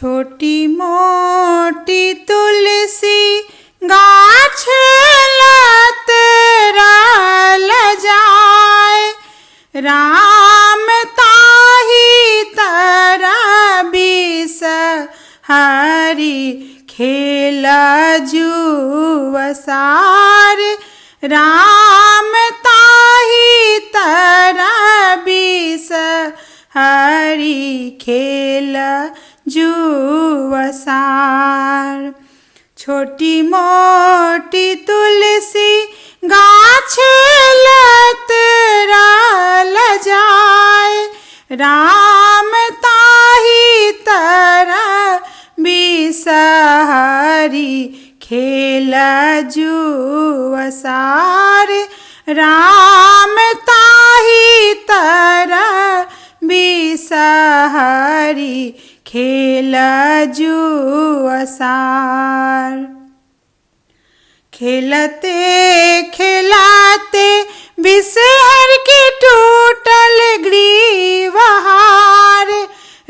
छोटी मोटी तुलसी गाछ लत रल जाय, राम ताहि तर बिस हरि खेल जुवसार, राम ताहि तर बिस हरि खेल जुवसार। छोटी मोटी तुलसी गाछ लत रल जाय, राम ताहि तर बिस हरि खेल जुवसार, राम ताहि तर बिस हरि खेल जुवसार। खेलते खेलाते बिसहर के टूटल ग्रीवहार,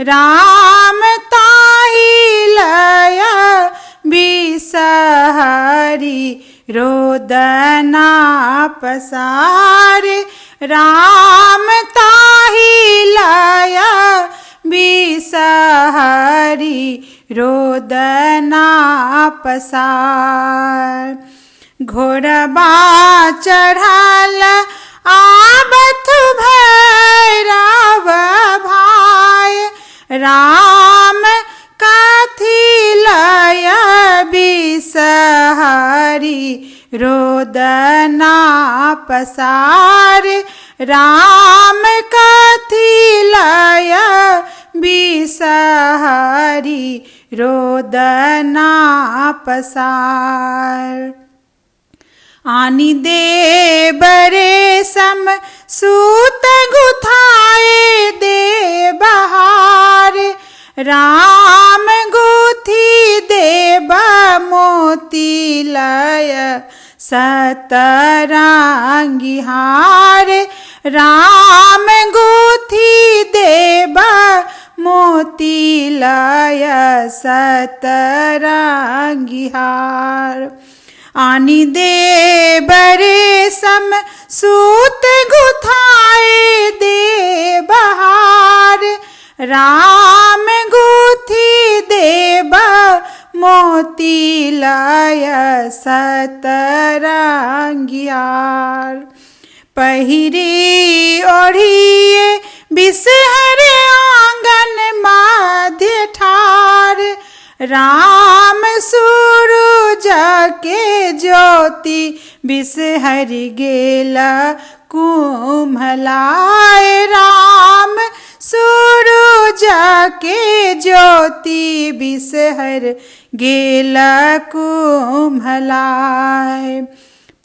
राम ताहि लय बिस हरि रोदना पसार, राम ताहि लय बिस हरि रोदना पसार। घोड़बा चढ़ल आबथ भैरव भाय, राम कथी लय बिस हरि रोदना पसार, राम कथी लय बिस हरि रोदना पसार। आनि देबर रेशम सूत गुथाए देबहार, राम गुथी देब मोती लय सतरंगी हार, राम गुथी देब मोती लय सतरंगी हार। आनि देबर रेशम सूत गुथाए देबहार, राम गुथी देब मोती लय सतरंगी हार। पहिरी ओढ़िए बिसहर आंगन मध्य ठार, राम सूरुज के ज्योति बिसहर गेल कुम्हलाय, राम सूरुज के ज्योति बिसहर गेल कुम्हलाय।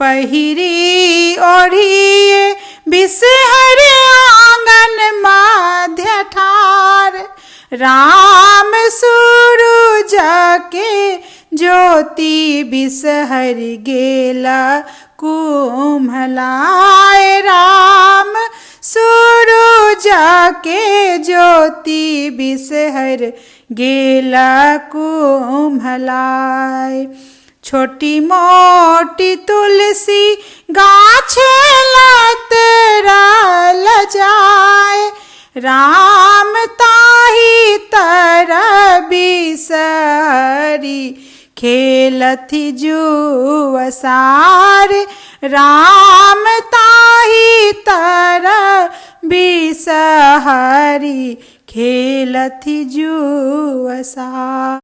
पहिरी ओढ़िए बिसहर आंगन मध्य ठार, राम सूरुज के ज्योति बिसहर गेल कुम्हलाय, राम सूरुज के ज्योति बिसहर गेल कुम्हलाय। छोटी मोटी तुलसी गाछ लत रल जाय, राम ताहि तर बिस हरि खेलथि जुवसार, राम ताहि तर बिस हरि खेलथि जुवसार।